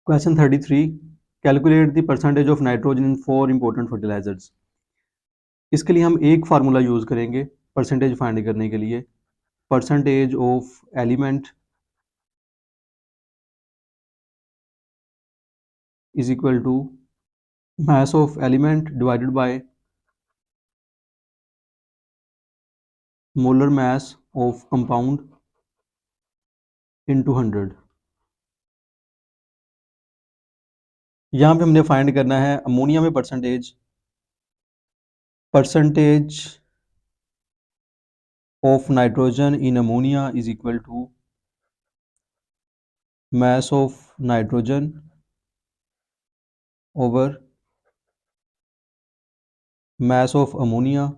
Question 33, calculate the percentage of nitrogen in 4 important fertilisers. इसके लिए हम एक फार्मूला यूज़ करेंगे परसेंटेज फाइंड करने के लिए। Percentage of element is equal to mass of element divided by molar mass of compound into 100। यहाँ पे हमने फाइंड करना है अमोनिया में percentage of nitrogen in ammonia is equal to mass of nitrogen over mass of ammonia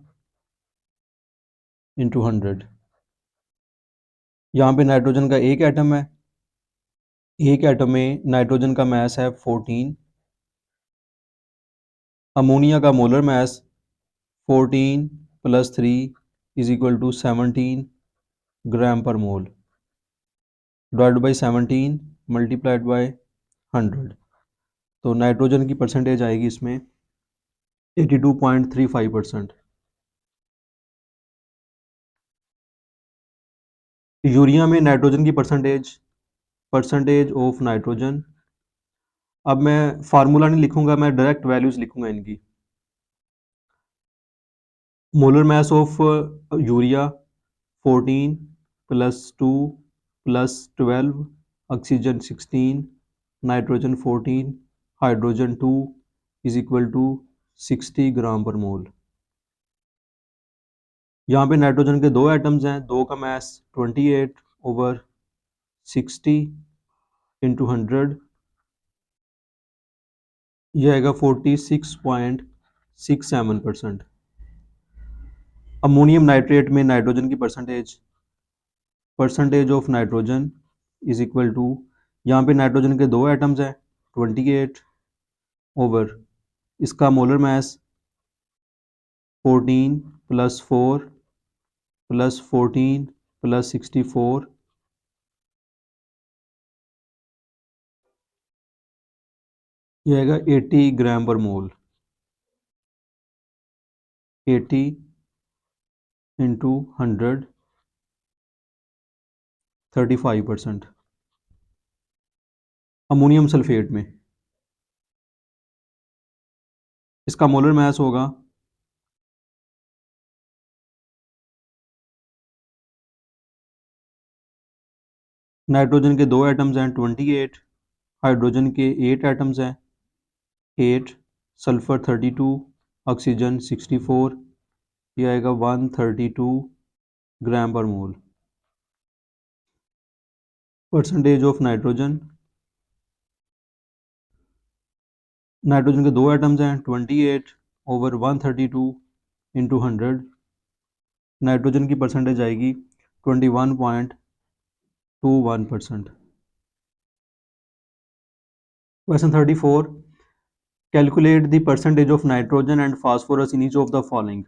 into 100। यहाँ पे nitrogen का एक एटम है, एक एटम में नाइट्रोजन का मास है 14, अमोनिया का molar mass 14 + 3 is equal to 17 gram per mole, divide by 17 multiplied by 100। तो नाइट्रोजन की परसेंटेज आएगी इसमें 82.35%। यूरिया में नाइट्रोजन की परसेंटेज ऑफ नाइट्रोजन, अब मैं फार्मूला नहीं लिखूंगा, मैं डायरेक्ट वैल्यूज लिखूंगा इनकी। Molar mass of urea 14 + 2 + 12, oxygen 16, nitrogen 14, hydrogen 2 is equal to 60 gram per mole. यहाँ पे नाइट्रोजन के दो एटम्स हैं, दो का मास 28/60 इंटू 100, यह आएगा 46.67%। अमोनियम नाइट्रेट में नाइट्रोजन की percentage of nitrogen is equal to, यहाँ पे नाइट्रोजन के दो एटम्स हैं 28 ओवर इसका मोलर मास 14 + 4 + 14 + 64, यह आएगा 80 ग्राम पर मोल। 80 इंटू 100 35%। अमोनियम सल्फेट में इसका मोलर मास होगा नाइट्रोजन के दो एटम्स हैं 28, हाइड्रोजन के 8 एटम्स हैं 8, सल्फर 32, ऑक्सीजन 64, यह आएगा 132 ग्राम per mole. Percentage of nitrogen के दो एटम्स हैं 28 ओवर 132 इंटू 100, नाइट्रोजन की परसेंटेज आएगी 21.21%। Question 34, calculate the percentage of nitrogen and phosphorus in each of the following.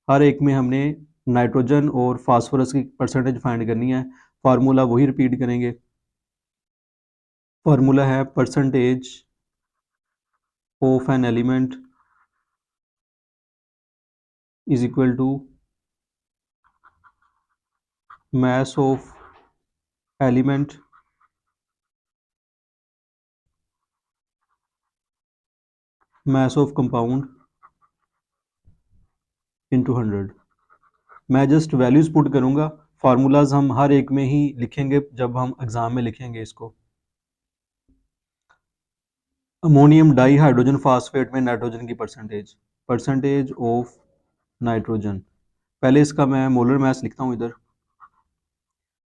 हर एक में हमने नाइट्रोजन और फास्फोरस की परसेंटेज फाइंड करनी है। फार्मूला वही रिपीट करेंगे। फार्मूला है percentage of an element is equal to mass of element mass of compound into 100। मैं जस्ट वैल्यूज पुट करूंगा, फार्मूलाज हम हर एक में ही लिखेंगे जब हम एग्जाम में लिखेंगे इसको। अमोनियम डाई हाइड्रोजन फास्फेट में नाइट्रोजन की परसेंटेज ऑफ नाइट्रोजन, पहले इसका मैं मोलर मास लिखता हूँ इधर।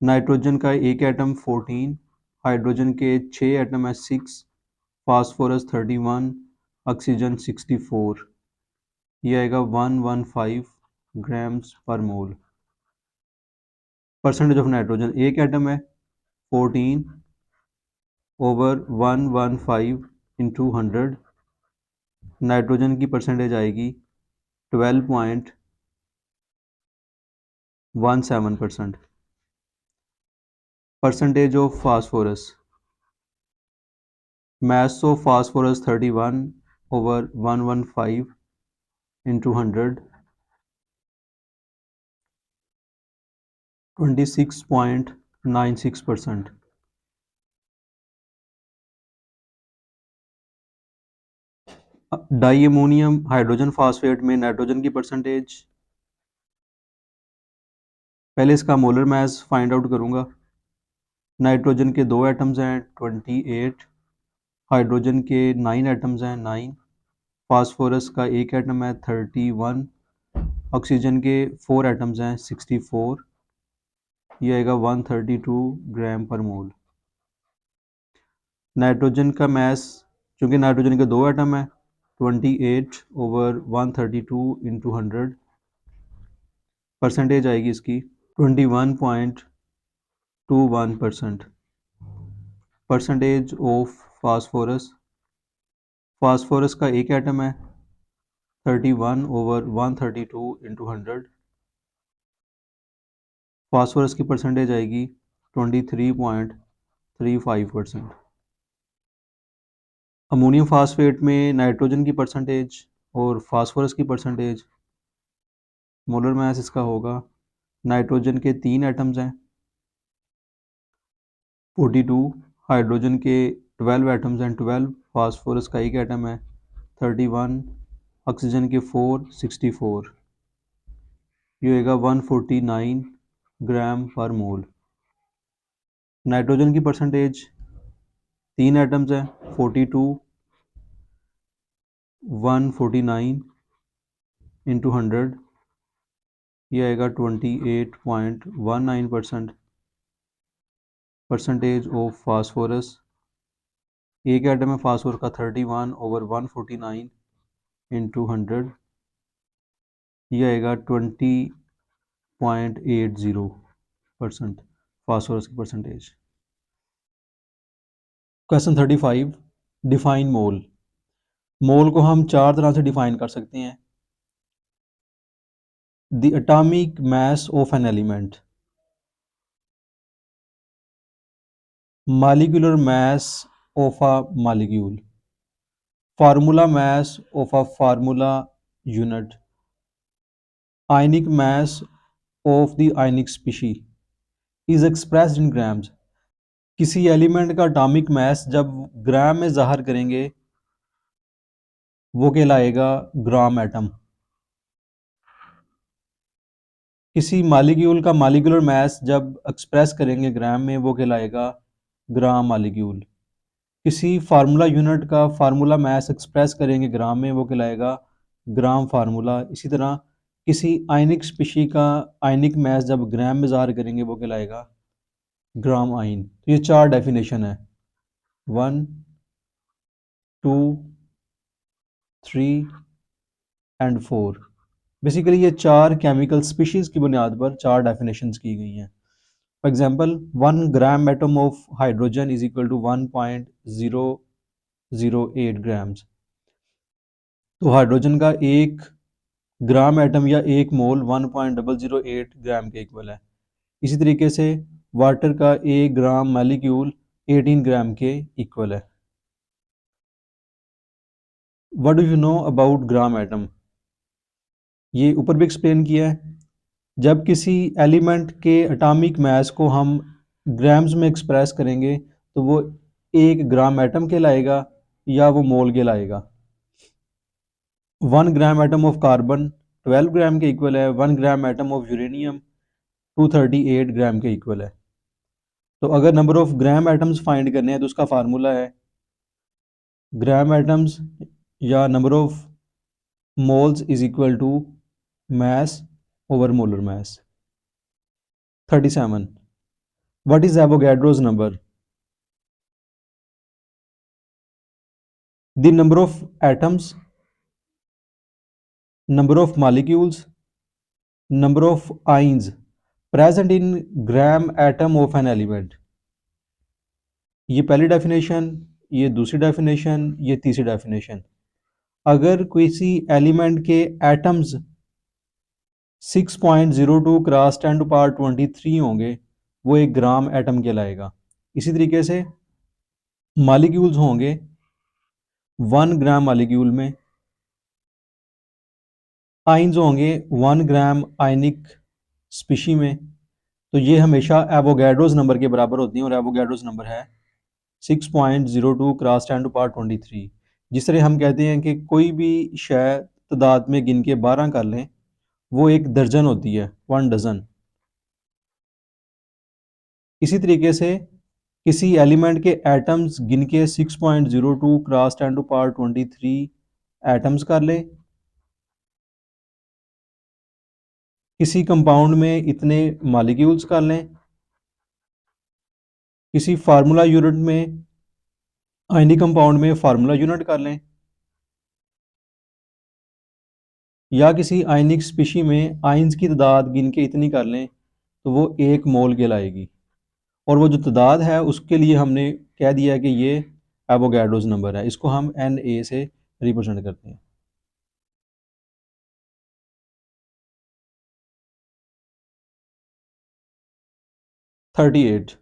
नाइट्रोजन का एक एटम 14, हाइड्रोजन के 6 एटम है 6, फास्फोरस 31, ऑक्सीजन 64, ये आएगा 115 ग्राम्स पर मोल। परसेंटेज ऑफ नाइट्रोजन, एक एटम है 14 ओवर 115 इंटू 100, नाइट्रोजन की परसेंटेज आएगी 12.17%। Percentage of phosphorus, mass of phosphorus 31 over 115 into 100, 26.96%. Di ammonium hydrogen phosphate में नाइट्रोजन की परसेंटेज, पहले इसका मोलर मास फाइंड आउट करूंगा। नाइट्रोजन के 2 एटम्स हैं 28, हाइड्रोजन के 9 एटम्स हैं 9, फास्फोरस का एक एटम है 31, ऑक्सीजन के 4 एटम्स हैं 64, ये आएगा 132 ग्राम पर मोल। नाइट्रोजन का मास, चूँकि नाइट्रोजन के 2 एटम है 28 ओवर 132 इंटू 100, परसेंटेज आएगी इसकी 21.21%। परसेंटेज ऑफ फास्फोरस, फास्फोरस का एक एटम है 31 ओवर 132 इंटू 100, फास्फोरस की परसेंटेज आएगी 23.35%। अमोनियम फास्फेट में नाइट्रोजन की परसेंटेज और फास्फोरस की परसेंटेज, मोलर मास इसका होगा, नाइट्रोजन के 3 एटम्स हैं 42, हाइड्रोजन के 12 एटम्स हैं 12, फास्फोरस का एक एटम है 31, ऑक्सीजन के 4 64, ये होगा 149 ग्राम पर मोल। नाइट्रोजन की परसेंटेज 3 एटम्स हैं 42, 149 इंटू 100, ये आएगा 28.19%। परसेंटेज ऑफ फास्फोरस, एक एटम है फास्फोरस का 31 ओवर 149 इंटू 100, ये आएगा 20.80% फास्फोरस की परसेंटेज। Question 35, define mole. मोल को हम 4 तरह से डिफाइन कर सकते हैं। The atomic mass of an element, molecular mass of a molecule, formula mass of a formula unit, ionic mass of the ionic species is expressed in grams। किसी element का atomic mass जब ग्राम में ज़ाहिर करेंगे वो कहलाएगा ग्राम एटम। किसी molecule का मालिकुलर मास जब एक्सप्रेस करेंगे ग्राम में वो कहलाएगा ग्राम मालिक्यूल। किसी फार्मूला यूनिट का फार्मूला मास एक्सप्रेस करेंगे ग्राम में वो कहलाएगा ग्राम फार्मूला। इसी तरह किसी आयनिक स्पीशी का आयनिक मास जब ग्राम में ज़ाहिर करेंगे वो कहलाएगा ग्राम आइन। तो ये 4 डेफिनेशन है, 1 2 3 एंड 4। बेसिकली ये 4 केमिकल स्पीशीज़ की बुनियाद पर 4 डेफिनेशंस की गई हैं। For example 1 gram atom of hydrogen is equal to 1.008 grams. तो हाइड्रोजन का एक ग्राम एटम या एक मोल 1.008 ग्राम के इक्वल है। इसी तरीके से वाटर का एक ग्राम मॉलिक्यूल 18 ग्राम के इक्वल है। What do you know about gram atom, ये ऊपर भी एक्सप्लेन किया है। जब किसी एलिमेंट के एटॉमिक मास को हम ग्राम्स में एक्सप्रेस करेंगे तो वो एक ग्राम एटम कहलाएगा या वो मोल कहलाएगा। 1 gram atom of carbon 12 gram के इक्वल है, 1 gram atom of uranium 238 gram के इक्वल है। तो अगर number of gram atoms find करने हैं तो उसका फार्मूला है ग्राम एटम्स या number of moles is equal to mass over molar mass. 37, what is Avogadro's number, the number of atoms, number of molecules, number of ions present in gram atom of an element। ये पहली definition, ये दूसरी definition, ये तीसरी definition. अगर किसी element के atoms 6.02 cross 10 to power 23 होंगे वो एक ग्राम एटम कहलाएगा। इसी तरीके से मालिक्यूल्स होंगे 1 ग्राम मालिक्यूल में, आइंस होंगे 1 ग्राम आयनिक स्पीशी में। तो ये हमेशा एवोगैड्रोस नंबर के बराबर होती हैं और एवोगैड्रोस नंबर है 6.02 क्रॉस 10 टू पावर 23। जिस तरह हम कहते हैं कि कोई भी शय तादाद में गिन के 12 कर लें, वो एक दर्जन होती है, 1 डजन। इसी तरीके से किसी एलिमेंट के एटम्स गिन के 6.02 क्रॉस 10 टू पावर 23 एटम्स कर ले। किसी कंपाउंड में इतने मॉलिक्यूल्स कर लें। किसी फार्मूला यूनिट में, आयनिक कंपाउंड में फार्मूला यूनिट कर लें, या किसी आयनिक स्पीशी में आइंस की तादाद गिन के इतनी कर लें, तो वो 1 मोल कहलाएगी। और वो जो तादाद है उसके लिए हमने कह दिया कि ये एवोगैड्रोस नंबर है। इसको हम Na से रिप्रेजेंट करते हैं। 38.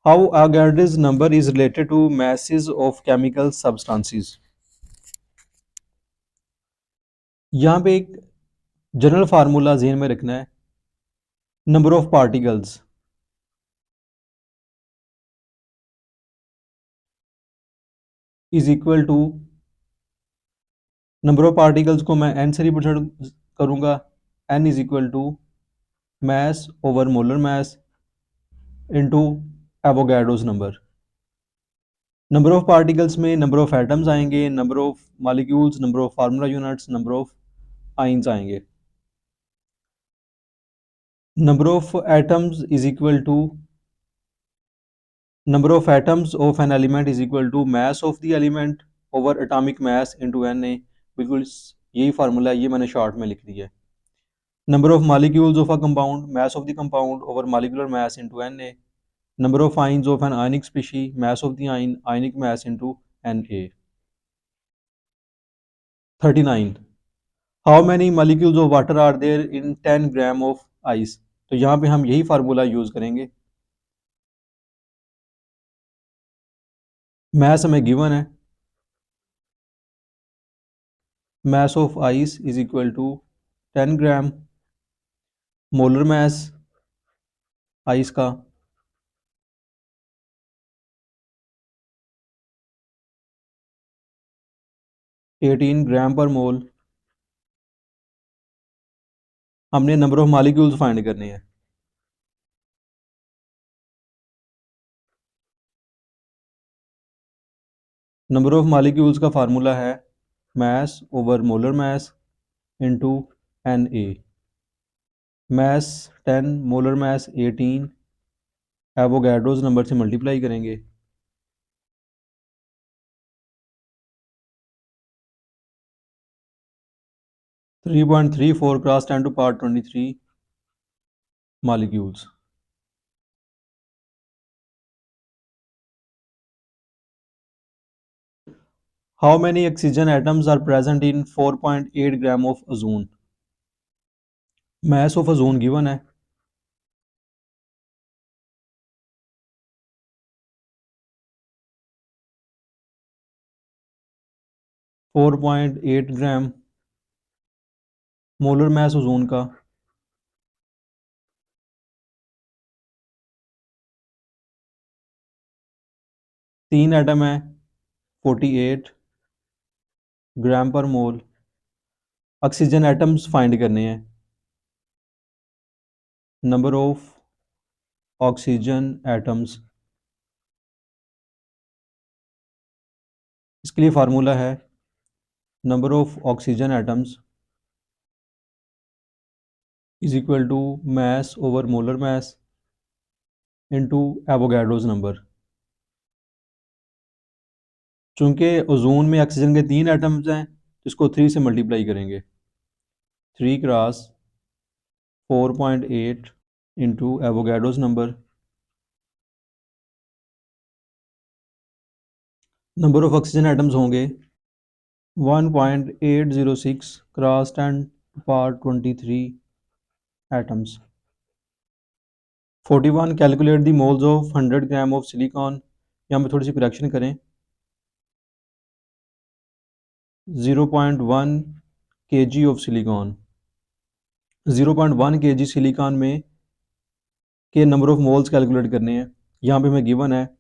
How Avogadro's number is related to masses of chemical substances. यहाँ पे एक जनरल फार्मूला ज़हन में रखना है। Number of particles is equal to, number of particles को मैं n से रिप्रेजेंट करूँगा। n is equal to mass over molar mass into Avogadro's number. Number of particles में नंबर ऑफ एटम्स आएंगे, number of molecules, number of formula units, number of ions आएंगे। Number of atoms is equal to number of atoms of an element is equal to mass of the element over atomic mass into Na। बिल्कुल यही formula है, ये मैंने short में लिख दिया है। Number of molecules of a compound, mass of the compound over molecular mass into Na। number of ions of an ionic species, mass of the ion, ionic mass into Na। 39. how many molecules of water are there in 10 gram of ice। तो यहाँ पे हम यही formula use करेंगे। Mess हमें given है, mass of ice is equal to 10 gram, molar mess ice का 18 gram per मोल। हमने नंबर ऑफ मॉलिक्यूल्स फाइंड करने हैं। नंबर ऑफ मॉलिक्यूल्स का फार्मूला है mass over molar mass into Na। Mass 10, molar mass 18, Avogadro's number से multiply करेंगे। Three 3.34 cross 10 to power 23 molecules. How many oxygen atoms are present in 4.8 gram of ozone. Mass of ozone given है, four point eight gram. Molar mass ozone का 3 atom है, 48 ग्राम per मोल। Oxygen atoms find करने हैं। Number of oxygen atoms, इसके लिए formula है number of oxygen atoms is equal to mass over molar mass into Avogadro's number. चूंकि ozone में oxygen के 3 एटम्स हैं, तो इसको 3 से मल्टीप्लाई करेंगे। 3 cross 4.8 into Avogadro's number. Number of oxygen atoms होंगे 1.806 cross 10 power 23 atoms. 41 calculate the moles of 100 gram of silicon यहाँ पे थोड़ी सी करेक्शन करें, 0.1 kg of silicon, 0.1 kg silicon में के नंबर ऑफ मोल्स कैलकुलेट करने हैं। यहाँ पे हमें गिवन है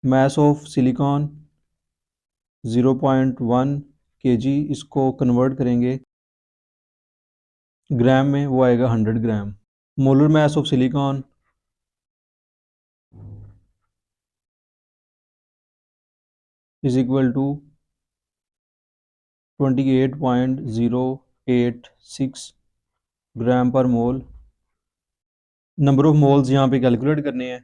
मास ऑफ सिलिकॉन 0.1 kg, इसको कन्वर्ट करेंगे ग्राम में, वो आएगा 100 gram. Molar mass of silicon is equal to 28.086 gram per mole. Number of moles यहाँ पे कैलकुलेट करने हैं।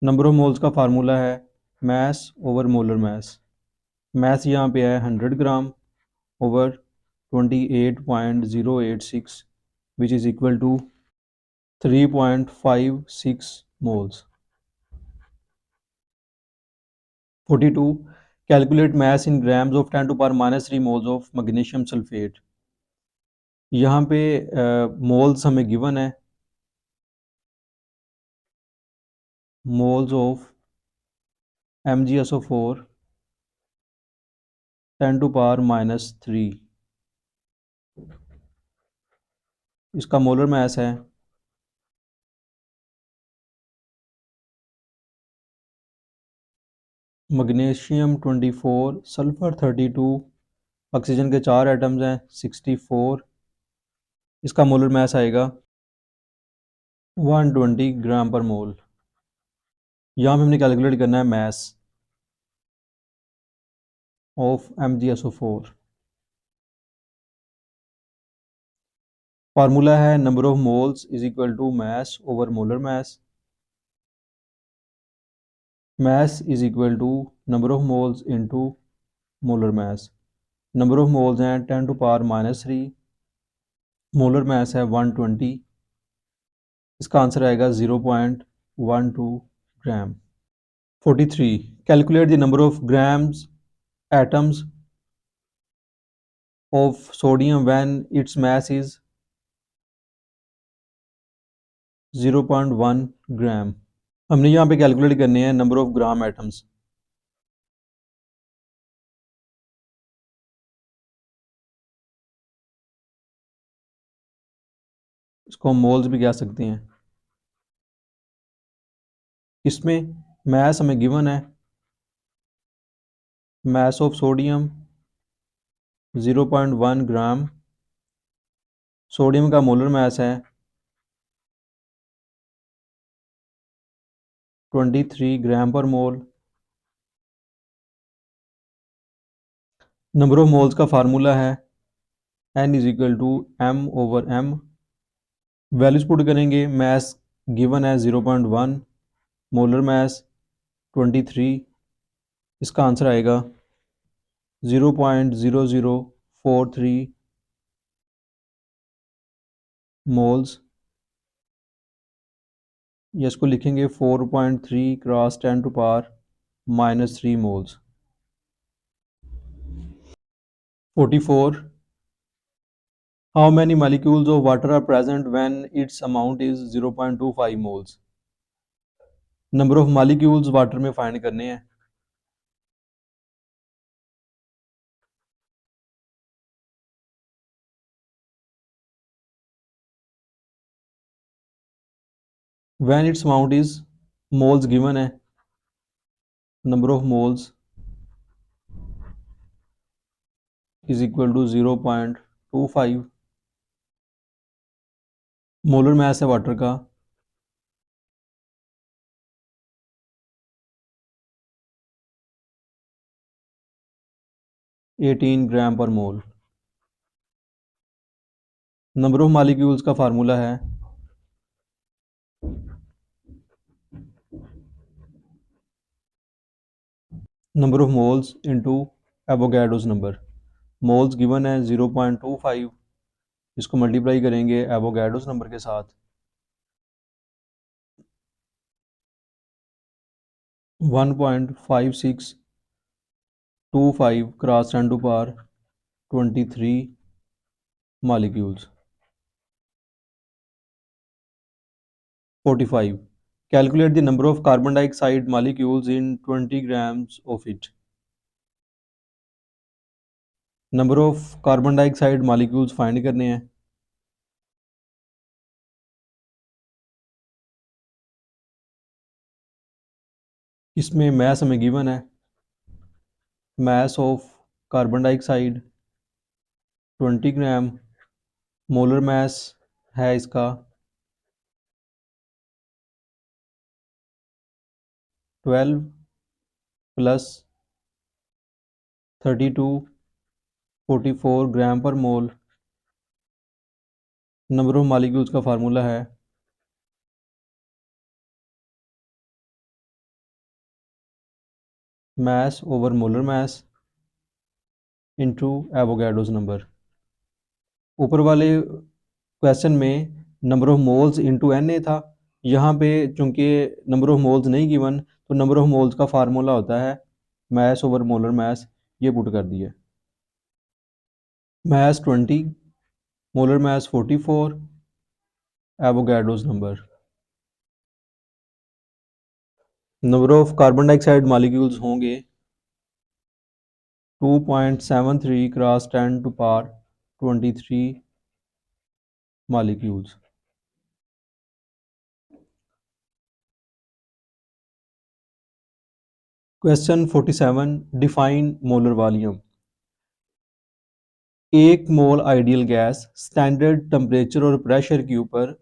नंबर ऑफ मोल्स का फार्मूला है मास ओवर मोलर मास। मास यहाँ पे है 100 gram over 28.086 which is equal to 3.56 moles. 42 calculate mass in grams of 10 to power -3 moles of magnesium sulphate. यहाँ पे मोल्स हमें गिवन है, moles of MgSO4 10 to power -3, इसका मोलर मास है मैग्नीशियम 24, सल्फर 32, ऑक्सीजन के 4 एटम्स हैं 64, इसका molar mass आएगा 120 ग्राम पर मोल। यहाँ पे हमने कैलकुलेट करना है मास ऑफ MgSO4। फार्मूला है number of moles is equal to mass over molar mass. Mass is equal to number of moles into molar mass. Number of moles हैं 10 to power -3, molar mass है 120, इसका answer आएगा 0.12 ग्राम। 43 calculate the number of grams atoms of sodium when its mass is 0.1 ग्राम। हमने यहाँ पे calculate करने हैं number of gram atoms. इसको हम मोल्स भी कह सकते हैं। इसमें मास हमें गिवन है mass of sodium 0.1 gram, sodium का मोलर मास है 23 gram per mole. Number of moles का फार्मूला है N is equal to M over M। Values put करेंगे, मास गिवन है 0.1, मोलर मास 23, इसका आंसर आएगा 0.0043 मोल्स, या इसको लिखेंगे 4.3 cross 10 to power -3 moles. 44 how many molecules of water are present when its amount is 0.25 moles. Number of molecules water में find करने हैं। When its amount is, moles given है, number of moles is equal to 0.25, molar mass है water का 18 gram per mole. Number of molecules का formula है number of moles into Avogadro's number. Moles given है 0.25, इसको multiply करेंगे Avogadro's number के साथ, 1.5625 cross 10 to power 23 molecules. 45. Calculate the number of carbon dioxide molecules in 20 grams of it. Number of carbon dioxide molecules find करने हैं। इसमें mass हमें given है, mass of carbon dioxide 20 gram, molar mass है इसका 12 plus 32 44 gram per mole. Number of molecules का formula है mass over molar mass into Avogadro's number. ऊपर वाले क्वेश्चन में number of moles into N A था, यहाँ पे चूंकि नंबर ऑफ मोल्स नहीं गिवन तो नंबर ऑफ मोल्स का फार्मूला होता है मैस ओवर मोलर मैस, ये पुट कर दिए। Mass 20, molar mass 44, Avogadro's number. Number of carbon dioxide molecules होंगे 2.73 cross 10 to power 23 molecules. Question 47, define molar volume. एक mole ideal gas standard temperature और pressure के ऊपर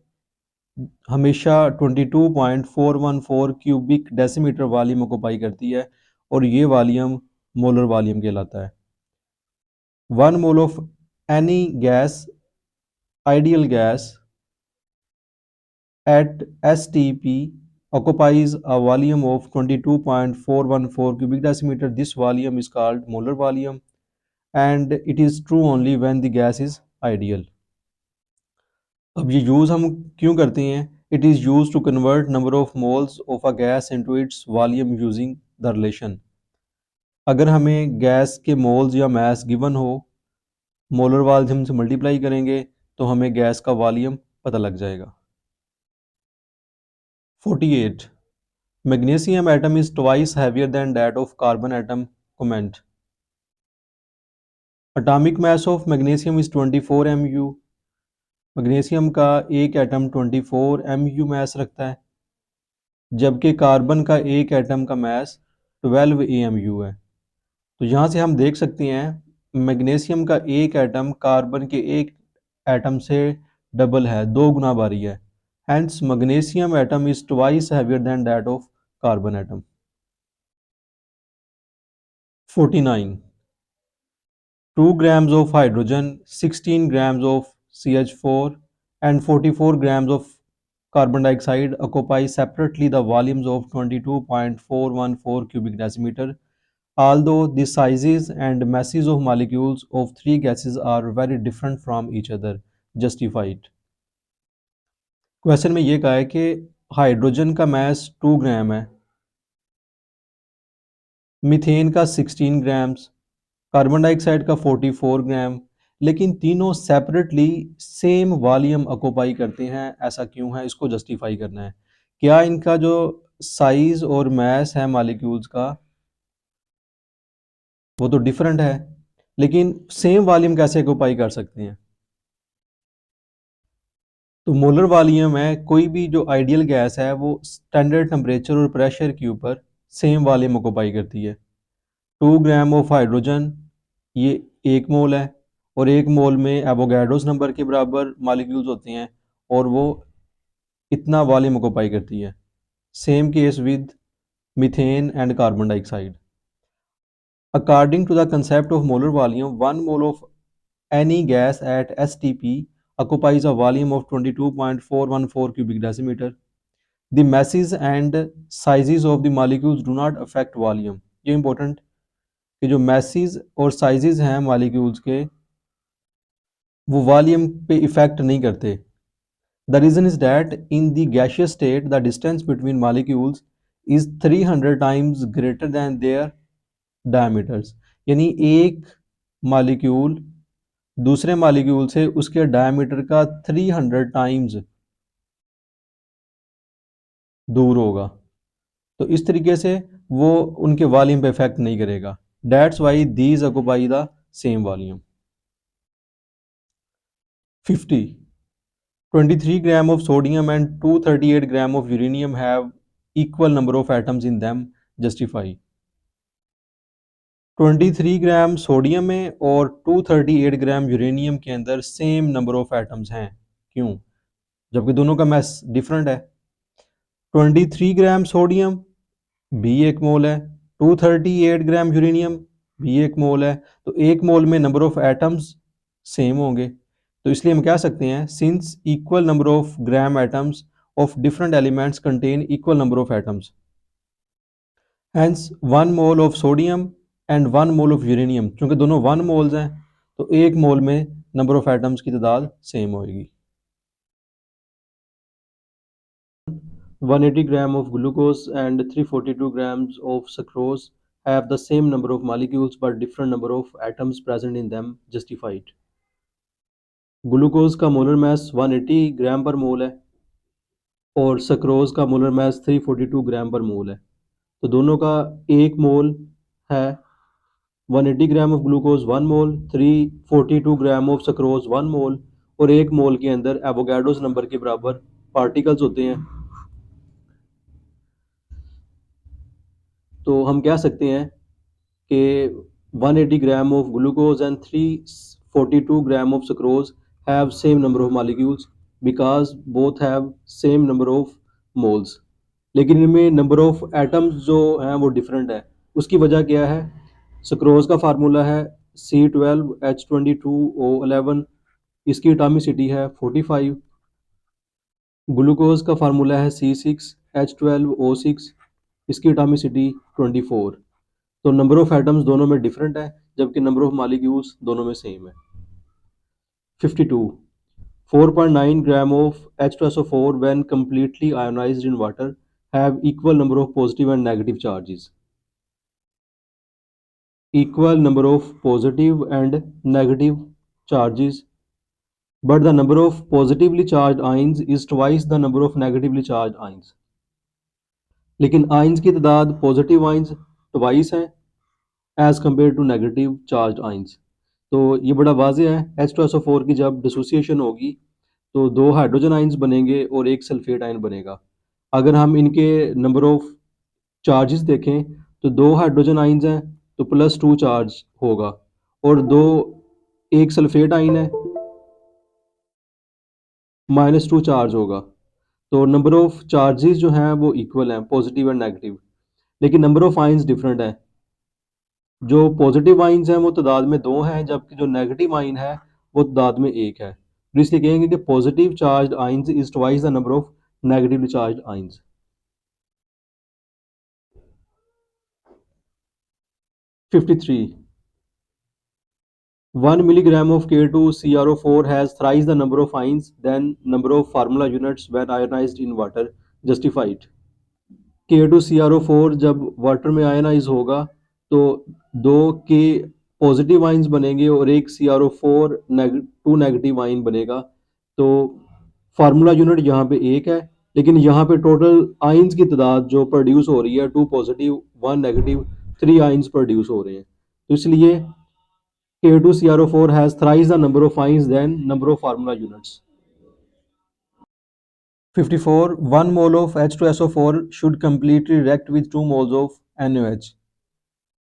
हमेशा 22.414 क्यूबिक डेसीमीटर वॉल्यूम ऑक्यूपाई करती है और ये वॉल्यूम मोलर वॉल्यूम कहलाता है। 1 mole of any gas ideal gas at STP occupies a volume of 22.414 cubic decimeter. This volume is called molar volume and it is true only when the gas is ideal. अब ये use हम क्यों करते हैं? It is used to convert number of moles of a gas into its volume using the relation. अगर हमें gas के moles या मास गिवन हो, मोलर वॉल्यूम से मल्टीप्लाई करेंगे तो हमें गैस का वॉल्यूम पता लग जाएगा। 48. Magnesium atom is twice heavier than that of carbon atom. Comment. Atomic mass of magnesium is 24 mu. Magnesium का एक एटम 24 mu मास रखता है, जबकि कार्बन का एक एटम का मास 12 AMU है। तो यहाँ से हम देख सकते हैं मैग्नीशियम का एक एटम कार्बन के एक एटम से डबल है, 2 गुना भारी है। Hence magnesium atom is twice heavier than that of carbon atom. 49. 2 grams of hydrogen, 16 grams of CH4 and 44 grams of carbon dioxide occupy separately the volumes of 22.414 cubic decimeter. Although the sizes and masses of molecules of three gases are very different from each other. Justify it. Question में ये कहा है कि hydrogen का मास 2 ग्राम है, methane का 16 grams, carbon dioxide का 44 ग्राम, लेकिन तीनों सेपरेटली सेम वॉल्यूम ऑक्यूपाई करते हैं। ऐसा क्यों है, इसको जस्टिफाई करना है। क्या इनका जो साइज और मास है मॉलिक्यूल्स का वो तो डिफरेंट है, लेकिन सेम वॉल्यूम कैसे ऑक्यूपाई कर सकते हैं? तो मोलर वॉल्यूम है कोई भी जो आइडियल गैस है वो स्टैंडर्ड टेम्परेचर और प्रेशर के ऊपर सेम वॉल्यूम ऑक्यूपाई करती है। 2 ग्राम ऑफ हाइड्रोजन ये 1 मोल है और 1 मोल में एवोगैड्रोस नंबर के बराबर मॉलिक्यूल्स होते हैं और वो इतना वॉल्यूम ऑक्यूपाई करती है। Same case with methane and carbon dioxide. According to the concept of molar volume, 1 mole of any gas at STP occupies a volume of 22.414 cubic decimeter. The masses and sizes of the molecules do not affect volume. ये important कि जो masses और sizes हैं molecules के वो volume पे effect नहीं करते। The reason is that in the gaseous state the distance between molecules is 300 times greater than their diameters. यानी एक मॉलिक्यूल दूसरे मॉलिक्यूल से उसके डायमीटर का 300 टाइम्स दूर होगा, तो इस तरीके से वो उनके वॉल्यूम पे इफेक्ट नहीं करेगा। That's why these occupy the same volume. 50 23 gram of sodium and 238 gram of uranium have equal number of atoms in them, justify। 23 gram sodium में और 238 ग्राम यूरेनियम के अंदर सेम नंबर ऑफ एटम्स हैं, क्यों, जबकि दोनों का मास डिफरेंट है। 23 ग्राम सोडियम भी 1 मोल है, 238 ग्राम यूरेनियम भी 1 मोल है, तो 1 मोल में नंबर ऑफ एटम्स सेम होंगे। तो इसलिए हम कह सकते हैं since equal number of gram atoms of different elements contain equal number of atoms, hence 1 mole of sodium and 1 mole of uranium, चूंकि दोनों 1 मोल्स हैं तो 1 मोल में नंबर ऑफ एटम्स की तादाद सेम होगी। 180 gram of glucose and 342 grams of sucrose have the same number of molecules but different number of atoms present in them, justified। Glucose का molar मास 180 ग्राम per मोल है और सक्रोज का मोलर मास 342 ग्राम per मोल है, तो दोनों का 1 मोल है। 180 gram of glucose 1 mole, 342 gram of sucrose 1 मोल, और 1 मोल के अंदर एवोगाड्रोस नंबर के बराबर पार्टिकल्स होते हैं। तो हम कह सकते हैं कि 180 gram of glucose and 342 gram of sucrose have same number of molecules because both have same number of moles, लेकिन इनमें नंबर ऑफ एटम्स जो हैं वो डिफरेंट है। उसकी वजह क्या है, सक्रोज का फार्मूला है C12H22O11, इसकी एटॉमिसिटी है 45। ग्लूकोज का फार्मूला है C6H12O6, इसकी एटॉमिसिटी 24। तो नंबर ऑफ एटम्स दोनों में डिफरेंट है जबकि नंबर ऑफ मॉलिक्यूल्स दोनों में सेम है। 52 4.9 gram of H2SO4 when completely ionized in water have equal number of positive and negative charges, equal number of positive and negative charges, but the number of positively charged ions is twice the number of negatively charged ions। लेकिन ions की तादाद positive ions twice हैं as compare to negative charge ions. तो ये बड़ा वाज़ेह है, H2SO4 की जब डिसोसिएशन होगी तो 2 हाइड्रोजन आइंस बनेंगे और 1 सल्फेट आयन बनेगा। अगर हम इनके नंबर ऑफ चार्जेस देखें तो 2 हाइड्रोजन आइंस हैं तो +2 चार्ज होगा, और 1 सल्फेट आइन है -2 चार्ज होगा। तो नंबर ऑफ चार्जेस जो हैं वो इक्वल हैं, पॉजिटिव एंड नेगेटिव, लेकिन नंबर ऑफ आइंस डिफरेंट है। जो पॉजिटिव आइंस हैं वो तादाद में 2 हैं जबकि जो नेगेटिव आइन है वो तादाद में 1 है। तो इसलिए कहेंगे कि positive charge ions is twice the number of negatively charge ions. 53 1 milligram of K2CrO4 has thrice the number of ions than number of formula units when ionized in water, justified। K2CrO4 जब water में ionise होगा तो 2 के positive ions बनेंगे और 1 CrO4 2 negative ion बनेगा। तो formula unit यहाँ पे 1 है, लेकिन यहाँ पे टोटल आइंस की तादाद जो प्रोड्यूस हो रही है 2 पॉजिटिव 1 नेगेटिव 3 आइंस प्रोड्यूस हो रहे हैं। तो इसलिए K2CrO4 has thrice the number of ions than number of formula units। 54 1 mole of H2SO4 should completely react with 2 moles of NaOH।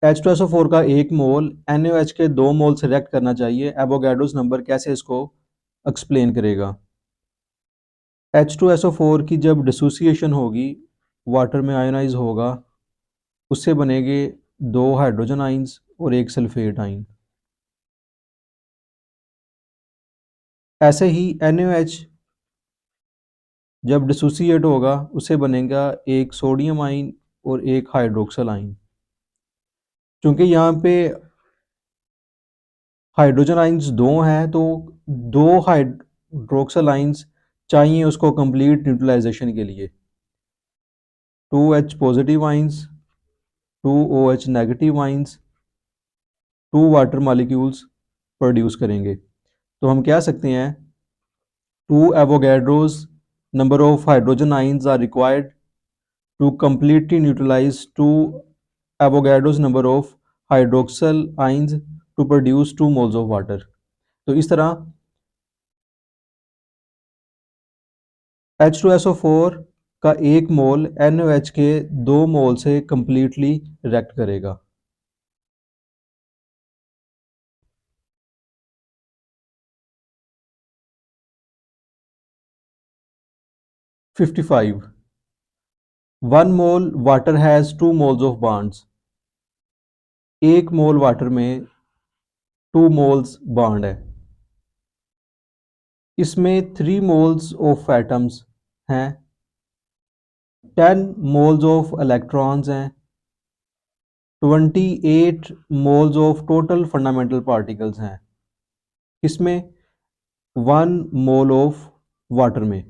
H2SO4 का 1 मोल NaOH के 2 मोल से रिएक्ट करना चाहिए। एवोगाड्रोस नंबर कैसे इसको एक्सप्लेन करेगा। H2SO4 की जब डिसोसिएशन होगी, वाटर में आयोनाइज होगा, उससे बनेंगे 2 हाइड्रोजन आइंस और 1 सल्फेट आइन। ऐसे ही NaOH जब डिसोसिएट होगा उससे बनेगा 1 सोडियम आइन और 1 हाइड्रोक्सल आइन। चूंकि यहाँ पे हाइड्रोजन आइंस 2 हैं तो 2 हाइड्रोक्सल आइंस चाहिए उसको कंप्लीट न्यूट्रलाइजेशन के लिए। 2H positive ions, 2OH negative ions, 2 water molecules produce करेंगे। तो हम कह सकते हैं 2 Avogadro's number of hydrogen ions are required to completely neutralize 2 Avogadro's number of hydroxyl ions to produce 2 moles of water. तो इस तरह H2SO4 का 1 मोल NaOH के 2 मोल से completely react करेगा. 55. 1 mole water has 2 moles of bonds. 1 mole water में 2 moles bond है. इसमें 3 मोल्स ऑफ एटम्स हैं, 10 मोल्स ऑफ इलेक्ट्रॉन्स हैं, 28 moles of total fundamental particles हैं. इसमें 1 मोल ऑफ वाटर में.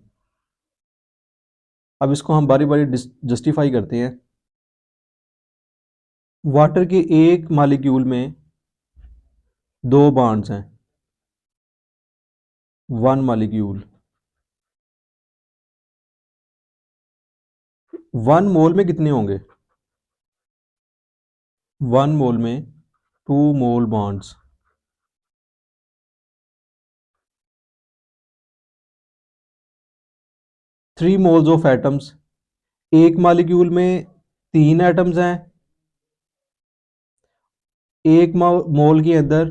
अब इसको हम बारी बारी जस्टिफाई करते हैं. वाटर के एक मॉलिक्यूल में 2 बॉन्ड्स हैं. 1 मॉलिक्यूल 1 मोल में कितने होंगे? 1 मोल में 2 मोल बॉन्ड्स. 3 moles of atoms. एक मॉलिक्यूल में 3 एटम्स हैं. एक मोल के अंदर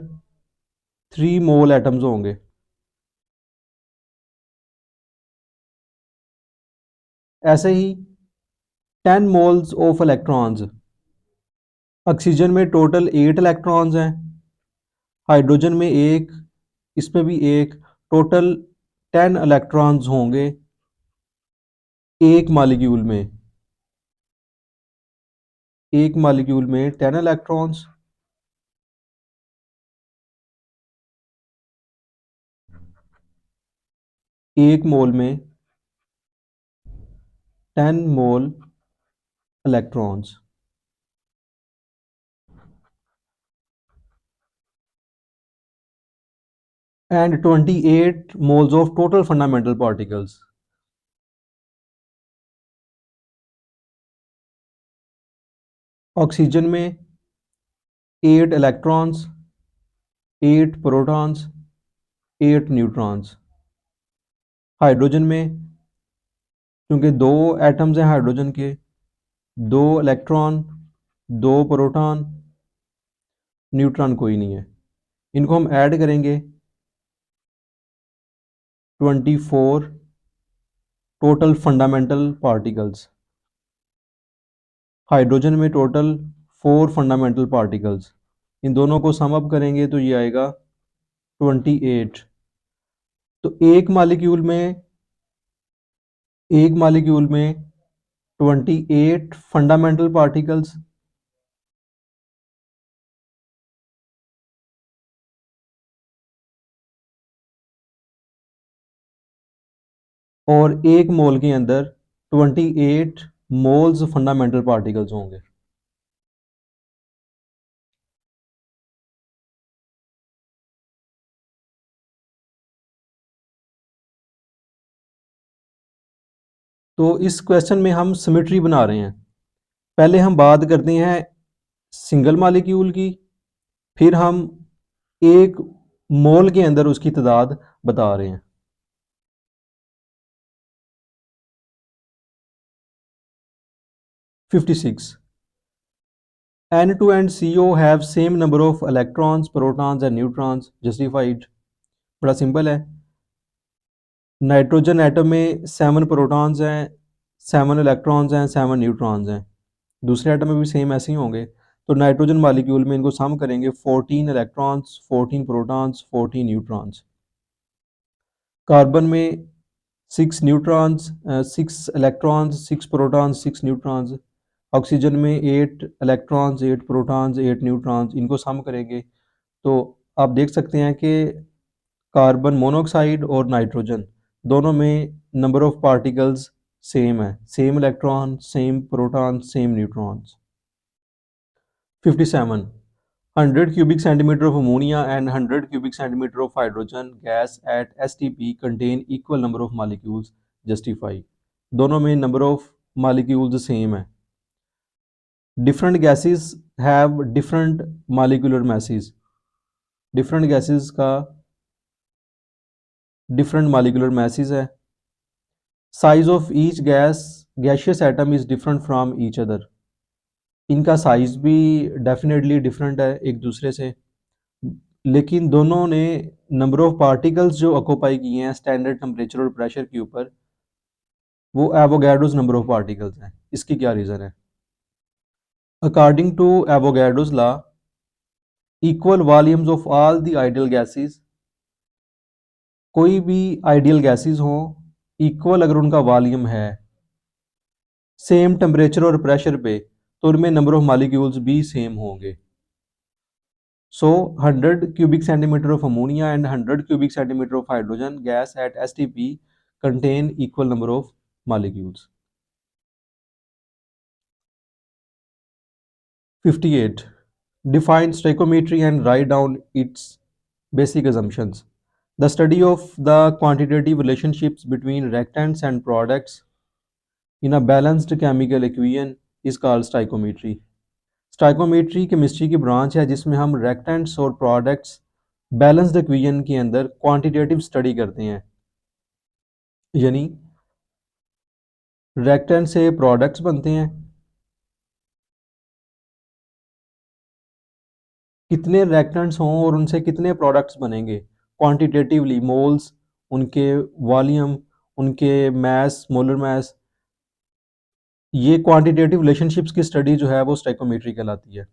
3 मोल एटम्स होंगे. ऐसे ही 10 मोल्स ऑफ इलेक्ट्रॉन्स. ऑक्सीजन में टोटल 8 इलेक्ट्रॉन्स हैं. हाइड्रोजन में एक, इसमें भी एक. टोटल 10 इलेक्ट्रॉन्स होंगे एक मॉलिक्यूल में. एक मॉलिक्यूल में 10 इलेक्ट्रॉन्स. एक मोल में 10 मोल electrons. and 28 moles of total fundamental particles. Oxygen में 8 इलेक्ट्रॉन्स, 8 प्रोटॉन्स, 8 न्यूट्रॉन्स. हाइड्रोजन में क्योंकि 2 एटम्स हैं हाइड्रोजन के, 2 इलेक्ट्रॉन, 2 प्रोटॉन, न्यूट्रॉन कोई नहीं है. इनको हम ऐड करेंगे 24 टोटल फंडामेंटल पार्टिकल्स. हाइड्रोजन में टोटल 4 फंडामेंटल पार्टिकल्स. इन दोनों को सम अप करेंगे तो ये आएगा 28. तो एक मॉलिक्यूल में 28 फंडामेंटल पार्टिकल्स और एक मोल के अंदर 28 मोल्स फंडामेंटल पार्टिकल्स होंगे. तो इस क्वेश्चन में हम सिमेट्री बना रहे हैं. पहले हम बात करते हैं सिंगल मॉलिक्यूल की, फिर हम एक मोल के अंदर उसकी तादाद बता रहे हैं. (56) N2 and CO have same number of electrons, protons and neutrons. Justified. बड़ा सिंपल है. नाइट्रोजन एटम में 7 प्रोटॉन्स हैं, 7 इलेक्ट्रॉन्स हैं, 7 न्यूट्रॉन्स हैं. दूसरे एटम में भी सेम ऐसे ही होंगे. तो नाइट्रोजन मॉलिक्यूल में इनको सम करेंगे 14 इलेक्ट्रॉन्स, 14 प्रोटॉन्स, 14 न्यूट्रॉन्स. कार्बन में 6 neutrons, 6 electrons, 6 protons, 6 neutrons. Oxygen में 8 इलेक्ट्रॉन्स, 8 प्रोटॉन्स, 8 न्यूट्रॉन्स. इनको सम करेंगे तो आप देख सकते हैं कि कार्बन मोनोऑक्साइड और नाइट्रोजन दोनों में नंबर ऑफ पार्टिकल्स सेम है. Same electron, same proton, same neutrons. 57 100 cubic centimeter of ammonia and 100 cubic centimeter of hydrogen gas at STP contain equal number of molecules. Justify. दोनों में number of molecules same है। Different gases have different molecular message, different gases का different molecular message है। Size of each gaseous atom is different from each other, इनका size भी definitely different है एक दूसरे से, लेकिन दोनों ने नंबर ऑफ पार्टिकल्स जो ऑक्यूपाई किए हैं स्टैंडर्ड टेम्परेचर और प्रेशर के ऊपर, वो एवोगैड्रोस नंबर ऑफ पार्टिकल्स हैं। इसकी क्या रीज़न है? According to Avogadro's law, equal volumes of all the ideal gases, कोई भी आइडियल गैसेस हो, इक्वल अगर उनका वॉल्यूम है सेम टेम्परेचर और प्रेशर पे, तो उनमें नंबर ऑफ मॉलिक्यूल्स भी सेम होंगे। सो 100 cubic centimeter of ammonia and 100 cubic centimeter of hydrogen gas at STP contain equal number of molecules. 58. Define stoichiometry and write down its basic assumptions. The study of the quantitative relationships between reactants and products in a balanced chemical equation is called stoichiometry. Stoichiometry chemistry की branch है जिसमें हम रेक्टेंट्स और products balanced equation के अंदर quantitative study करते हैं, यानी रेक्टेंट से प्रोडक्ट्स बनते हैं, कितने रेक्टेंट्स हों और उनसे कितने प्रोडक्ट्स बनेंगे क्वांटिटेटिवली, मोल्स, उनके वॉल्यूम, उनके मैस, मोलर मैस, ये क्वांटिटेटिव रिलेशनशिप्स की स्टडी जो है वो स्टाइकोमेट्री कहलाती है।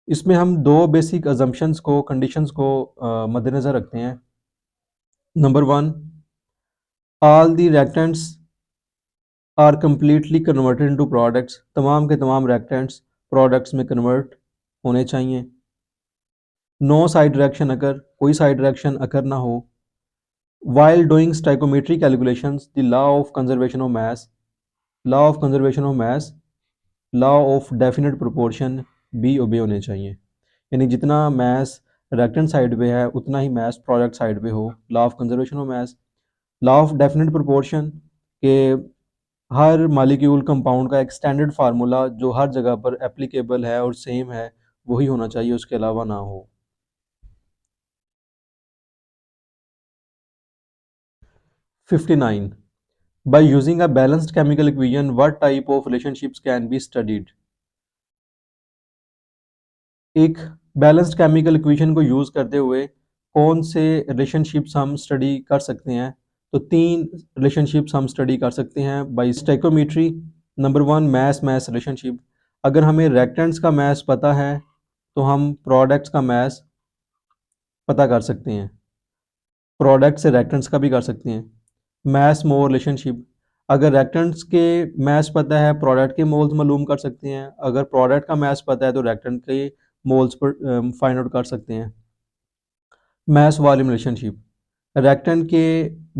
इसमें हम दो बेसिक अजम्पशंस को, कंडीशंस को मद्देनज़र रखते हैं। Number one, all the reactants are completely converted into products, तमाम के तमाम रेक्टेंट्स प्रोडक्ट्स में कन्वर्ट होने चाहिए। नो साइड रिएक्शन अकर, कोई साइड रिएक्शन अकर ना हो। While doing stoichiometry calculations the law of conservation of mass, law of conservation of mass, law of definite proportion भी ओबे होने चाहिए, यानी जितना मास रिएक्टेंट साइड पे है उतना ही मास प्रोडक्ट साइड पे हो। Law of conservation of mass, law of definite proportion के हर मालिक्यूल कंपाउंड का एक स्टैंडर्ड फार्मूला जो हर जगह पर एप्लीकेबल है और सेम है वही होना चाहिए, उसके अलावा ना हो। 59. By using a balanced chemical equation, what type of relationships can be studied? एक बैलेंस्ड केमिकल इक्वेशन को यूज़ करते हुए कौन से रिलेशनशिप्स हम स्टडी कर सकते हैं? तो तीन रिलेशनशिप्स हम स्टडी कर सकते हैं by stoichiometry. Number one, mass mass relationship. अगर हमें रिएक्टेंट्स का मैस पता है तो हम प्रोडक्ट्स का मैस पता कर सकते हैं, प्रोडक्ट से रिएक्टेंट्स का भी कर सकते हैं। मैस मोल रिलेशनशिप, अगर रिएक्टेंट्स के मैस पता है प्रोडक्ट के मोल्स मालूम कर सकते हैं, अगर प्रोडक्ट का मैस पता है तो रिएक्टेंट के मोल्स पर फाइंड आउट कर सकते हैं। मैस वॉल्यूम रिलेशनशिप, रिएक्टेंट के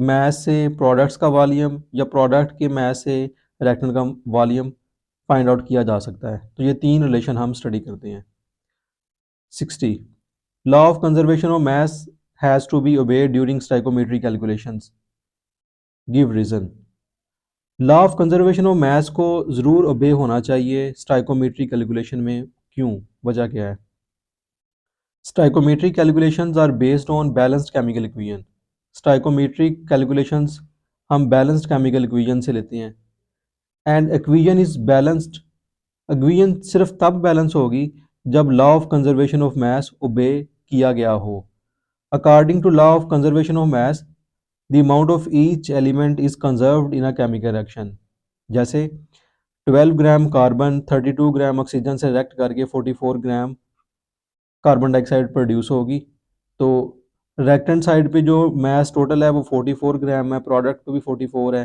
मैस से प्रोडक्ट्स का वॉल्यूम या प्रोडक्ट के मैस से रिएक्टेंट का वॉल्यूम फाइंड आउट किया जा सकता है। तो ये तीन रिलेशन हम स्टडी करते हैं। 60. Law of conservation of mass has to be obeyed during stoichiometry calculations, give reason. Law of conservation of mass को ज़रूर ओबे होना चाहिए स्टाइकोमेट्री कैलकुलेशन में, क्यों, वजह क्या है? Stoichiometry calculations are based on balanced chemical equation. Stoichiometry calculations हम बैलेंस्ड केमिकल इक्वेशन से लेते हैं, and equation is balanced, equation सिर्फ तब बैलेंस होगी जब law of conservation of mass obey किया गया हो। According to law of conservation of mass, the amount of each element is conserved in a chemical reaction. जैसे 12 ग्राम कार्बन 32 ग्राम ऑक्सीजन से react करके 44 ग्राम कार्बन डाइऑक्साइड प्रोड्यूस होगी, तो reactant side पे जो मास टोटल है वो 44 ग्राम है, प्रोडक्ट पे भी 44 है।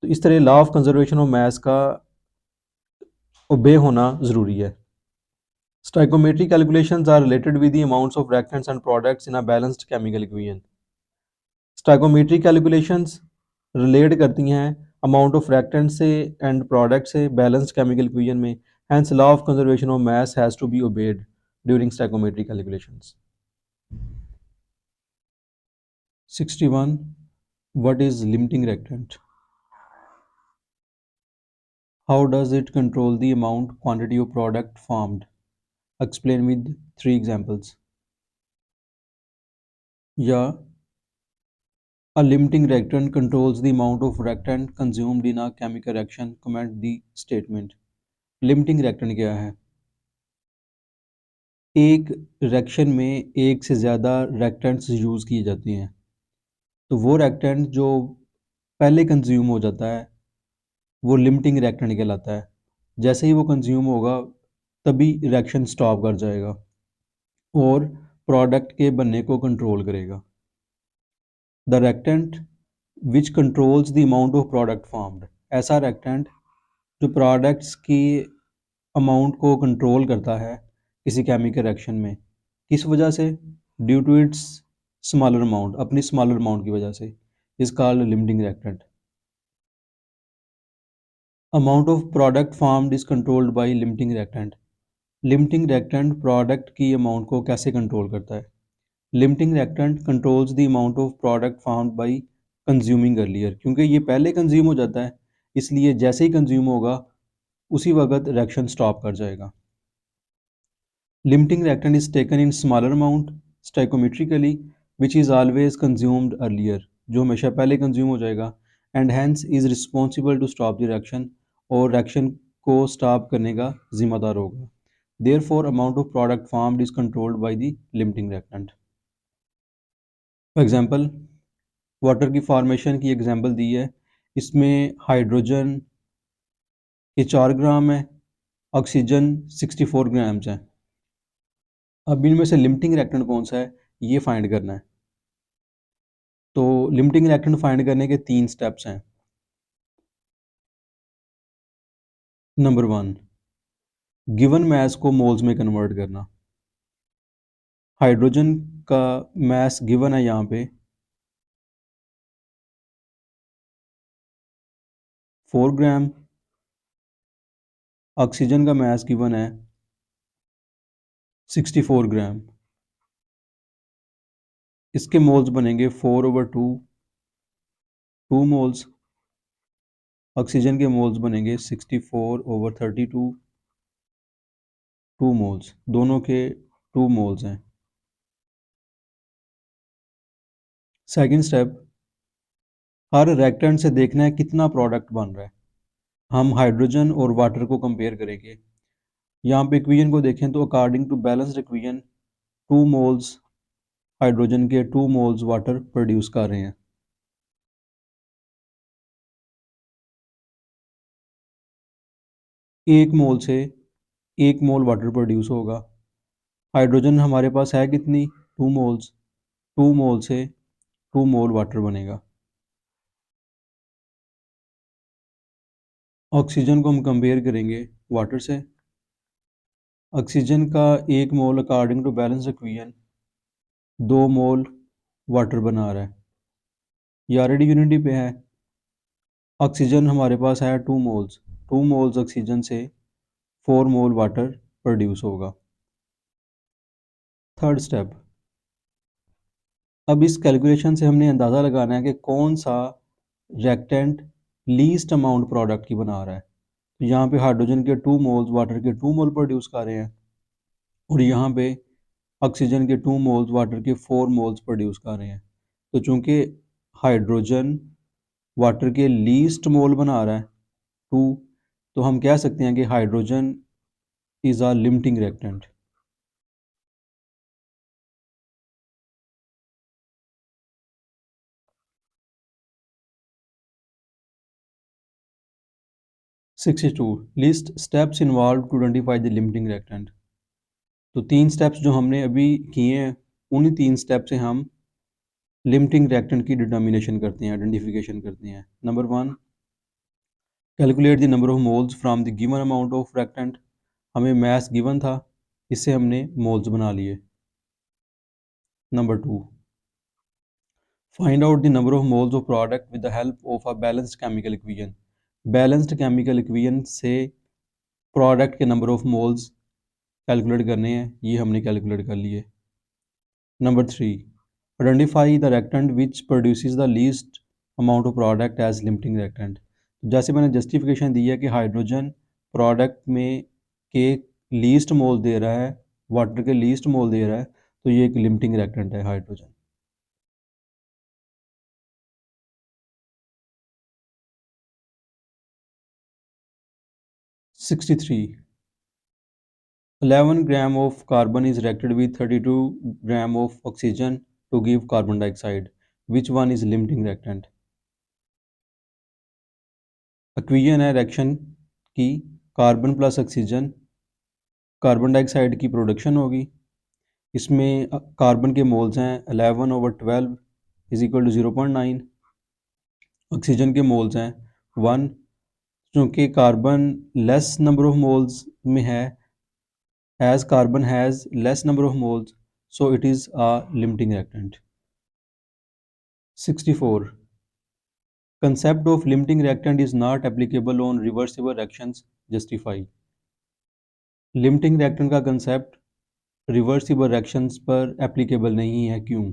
तो इस तरह law of conservation of mass का ओबे होना ज़रूरी है। Stoichiometry calculations are related with the amounts of reactants and products in a balanced chemical equation. Stoichiometry calculations relate करती हैं अमाउंट ऑफ रिएक्टेंट से एंड प्रोडक्ट से बैलेंस्ड केमिकल इक्वेशन में, hence law of conservation of mass has to be obeyed during stoichiometry calculations. 61. What is limiting reactant? How does it control the amount quantity of product formed? Explain with 3 examples. Yeah, a limiting reactant controls the amount of reactant consumed in a chemical reaction. Comment the statement. Limiting reactant क्या है? एक reaction में एक से ज़्यादा reactants use किए जाते हैं, तो वो रिएक्टेंट जो पहले कंज्यूम हो जाता है वो लिमिटिंग रिएक्टेंट कहलाता है। जैसे ही वो कंज्यूम होगा तभी रिएक्शन स्टॉप कर जाएगा और प्रोडक्ट के बनने को कंट्रोल करेगा। The reactant which controls the amount of product formed, ऐसा रिएक्टेंट जो प्रोडक्ट्स की अमाउंट को कंट्रोल करता है किसी केमिकल रिएक्शन में, किस वजह से? Due to its smaller amount, अपनी स्मॉलर अमाउंट की वजह से, is called limiting reactant. Amount of product formed is controlled by limiting reactant. Limiting reactant product की अमाउंट को कैसे कंट्रोल करता है? Limiting reactant controls the amount of product formed by consuming earlier, क्योंकि ये पहले कंज्यूम हो जाता है इसलिए जैसे ही कंज्यूम होगा उसी वक्त रिएक्शन स्टॉप कर जाएगा। Limiting reactant is taken in smaller amount stoichiometrically, which is always consumed earlier, जो हमेशा पहले कंज्यूम हो जाएगा, and hence is responsible to stop the reaction, और reaction को stop करने का जिम्मेदार होगा। Therefore, amount of product formed is controlled by the limiting reactant. For example, water की फॉर्मेशन की एग्जांपल दी है, इसमें हाइड्रोजन के 4 ग्राम है, ऑक्सीजन 64 ग्राम्स है। अब इनमें से लिमिटिंग रिएक्टेंट कौन सा है ये फाइंड करना है। तो लिमिटिंग रिएक्टेंट फाइंड करने के 3 स्टेप्स हैं। नंबर 1, गिवन मैस को मोल्स में कन्वर्ट करना। हाइड्रोजन का मैस गिवन है यहाँ पे 4 ग्राम, ऑक्सीजन का मैस गिवन है 64 ग्राम। इसके मोल्स बनेंगे 4/2, 2 मोल्स। ऑक्सीजन के मोल्स बनेंगे 64/32, 2 मोल्स। दोनों के 2 मोल्स हैं। सेकंड स्टेप, हर रिएक्टेंट से देखना है कितना प्रोडक्ट बन रहा है। हम हाइड्रोजन और वाटर को कंपेयर करेंगे। यहाँ पे इक्वेशन को देखें तो according to balanced equation 2 moles hydrogen के 2 मोल्स वाटर प्रोड्यूस कर रहे हैं। एक मोल से 1 मोल वाटर प्रोड्यूस होगा। हाइड्रोजन हमारे पास है कितनी? 2 मोल्स। 2 मोल से 2 मोल वाटर बनेगा। ऑक्सीजन को हम कंपेयर करेंगे वाटर से। ऑक्सीजन का 1 mole according to balance equation 2 mole water बना रहा है। ये ऑलरेडी यूनिटी पे है। ऑक्सीजन हमारे पास है 2 मोल्स। 2 मोल्स ऑक्सीजन से 4 मोल वाटर प्रोड्यूस होगा। थर्ड स्टेप, अब इस कैलकुलेशन से हमने अंदाज़ा लगाना है कि कौन सा रिएक्टेंट लीस्ट अमाउंट प्रोडक्ट की बना रहा है। तो यहाँ पे हाइड्रोजन के 2 मोल्स वाटर के 2 मोल प्रोड्यूस कर रहे हैं और यहाँ पे ऑक्सीजन के 2 मोल्स वाटर के 4 मोल्स प्रोड्यूस कर रहे हैं। तो चूंकि हाइड्रोजन वाटर के लीस्ट मोल बना रहा है 2, तो हम कह सकते हैं कि hydrogen is a limiting reactant. To list steps involve to identify the limiting reactant. तो 3 स्टेप्स जो हमने अभी किए हैं उन्हीं 3 स्टेप से हम लिमिटिंग रिएक्टेंट की डिटर्मिनेशन करते हैं, आइडेंटिफिकेशन करते हैं। Number 1, calculate the number of moles from the given amount of reactant. हमें मैस गिवन था, इससे हमने मोल्स बना लिए। Number 2, find out the number of moles of product with the help of a balanced chemical equation. Balanced chemical equation से product के number of moles calculate करने हैं, ये हमने कैलकुलेट कर लिए। Number 3, identify the reactant which produces the least amount of product as limiting reactant. जैसे मैंने जस्टिफिकेशन दी है कि हाइड्रोजन प्रोडक्ट में के लीस्ट मोल दे रहा है, वाटर के लीस्ट मोल दे रहा है, तो ये एक लिमिटिंग रिएक्टेंट है hydrogen. 63 11 gram of carbon is reacted with 32 gram of oxygen to give carbon dioxide. Which one is limiting reactant? Equation है रिएक्शन की, carbon plus oxygen carbon dioxide की प्रोडक्शन होगी। इसमें कार्बन के मोल्स हैं 11/12 is equal to 0.9। Oxygen के moles हैं 1। चूँकि carbon less number of moles में है, as carbon has less number of moles, so it is a limiting reactant. 64 concept of limiting reactant is not applicable on reversible reactions. Justify. Limiting reactant का concept reversible reactions पर applicable नहीं है, क्यों?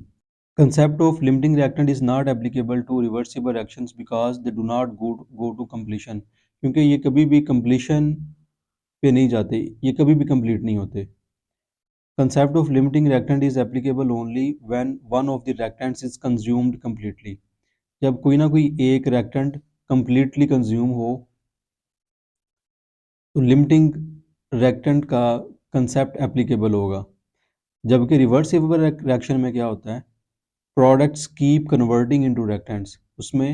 Concept of limiting reactant is not applicable to reversible reactions because they do not go to completion, क्योंकि ये कभी भी completion पे नहीं जाते, ये कभी भी complete नहीं होते। Concept of limiting reactant is applicable only when one of the reactants is consumed completely. जब कोई ना कोई एक reactant completely consume हो, तो limiting reactant का concept applicable होगा। जबकि reversible reaction में क्या होता है, products keep converting into reactants, उसमें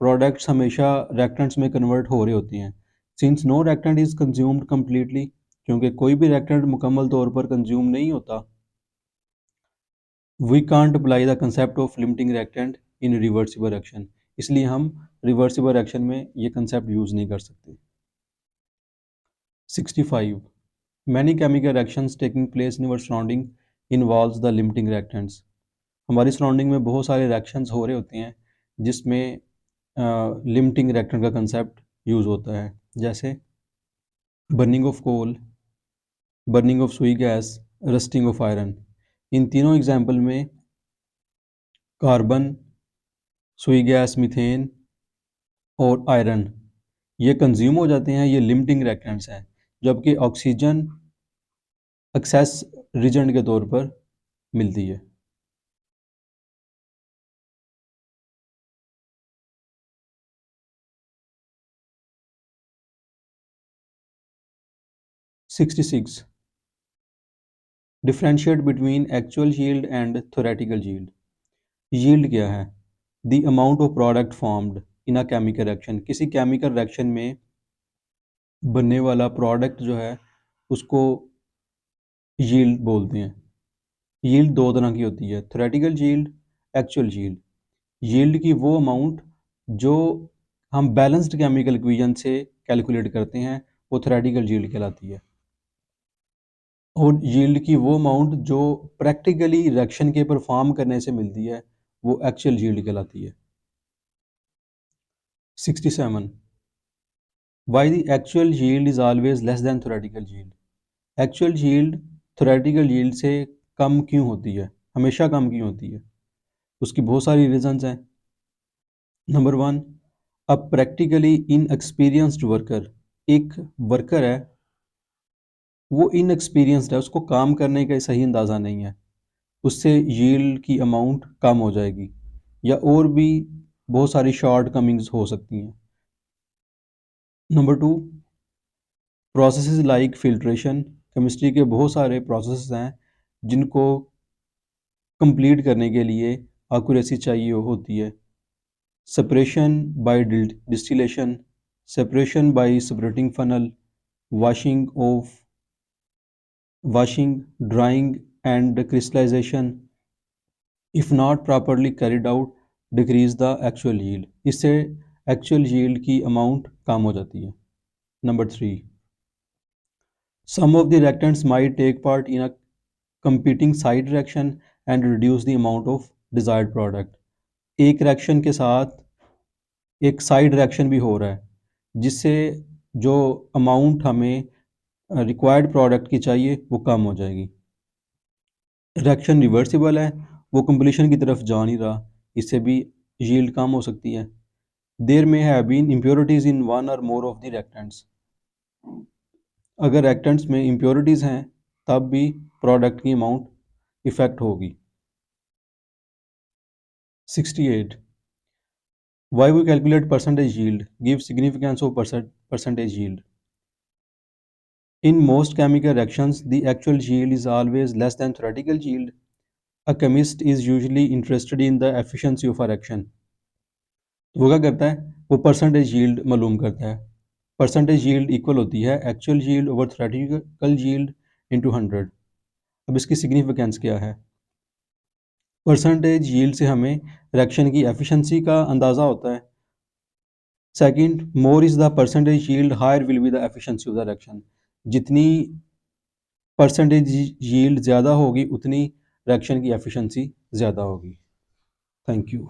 products हमेशा reactants में convert हो रहे होती हैं। Since no reactant is consumed completely, क्योंकि कोई भी reactant मुकम्मल तौर पर consume नहीं होता, we can't apply the concept of limiting reactant in reversible reaction, इसलिए हम reversible reaction में ये concept use नहीं कर सकते। 65 many chemical reactions taking place in our surrounding involves the limiting reactants. हमारी surrounding में बहुत सारे reactions हो रहे होते हैं जिसमें limiting reactant का concept use होता है, जैसे burning of coal, burning of sui gas, rusting of iron। इन तीनों एग्जाम्पल में कार्बन, सुई गैस, मीथेन और आयरन ये कंज्यूम हो जाते हैं, ये लिमिटिंग रिएक्टेंट्स हैं, जबकि ऑक्सीजन एक्सेस रिजेंट के तौर पर मिलती है। 66 differentiate between actual yield and theoretical yield. Yield क्या है? The amount of product formed in a chemical reaction, किसी केमिकल रिएक्शन में बनने वाला प्रोडक्ट जो है उसको यील्ड बोलते हैं। यील्ड दो तरह की होती है, theoretical yield, actual yield. Yield की वो अमाउंट जो हम बैलेंस्ड केमिकल इक्वेशन से कैलकुलेट करते हैं वो थ्योरेटिकल यील्ड कहलाती है, और यील्ड की वो अमाउंट जो प्रैक्टिकली रिएक्शन के परफॉर्म करने से मिलती है वो एक्चुअल यील्ड कहलाती है। 67 why the actual yield is always less than theoretical yield. Actual yield theoretical yield से कम क्यों होती है, हमेशा कम क्यों होती है? उसकी बहुत सारी रीजंस हैं। नंबर 1, अ प्रैक्टिकली इनएक्सपीरियंस्ड वर्कर, एक वर्कर है वो इनएक्सपीरियंस्ड है, उसको काम करने का सही अंदाज़ा नहीं है, उससे यील्ड की अमाउंट कम हो जाएगी, या और भी बहुत सारी शॉर्ट कमिंग्स हो सकती हैं। Number 2, processes like filtration, chemistry के बहुत सारे प्रोसेस हैं जिनको कंप्लीट करने के लिए एक्यूरेसी चाहिए होती है। Separation by distillation, separation by separating funnel, washing, drying and crystallization, if not properly carried out, decrease the actual yield, इससे actual yield की amount कम हो जाती है। Number 3, some of the reactants might take part in a competing side reaction and reduce the amount of desired product। एक reaction के साथ एक side reaction भी हो रहा है जिससे जो amount हमें required product की चाहिए वो कम हो जाएगी। रिएक्शन रिवर्सिबल है, वो कंप्लीशन की तरफ जा नहीं रहा, इससे भी यील्ड कम हो सकती है। There may have been impurities in one or more of the reactants. अगर रिएक्टेंट्स में इम्प्योरिटीज हैं तब भी प्रोडक्ट की अमाउंट इफेक्ट होगी। 68 why we calculate percentage yield, give significance of percentage yield. In most chemical reactions the actual yield is always less than theoretical yield. A chemist is usually interested in the efficiency of a reaction. वो क्या करता है, वो percentage yield मालूम करता है। Percentage yield equal होती है actual yield over theoretical yield into 100। अब इसकी सिग्निफिकेंस क्या है? परसेंटेज यील्ड से हमें रिएक्शन की एफिशिएंसी का अंदाज़ा होता है। Second, more is the percentage yield higher will be the efficiency of the reaction. जितनी परसेंटेज यील्ड ज़्यादा होगी उतनी रिएक्शन की एफिशिएंसी ज़्यादा होगी। Thank you.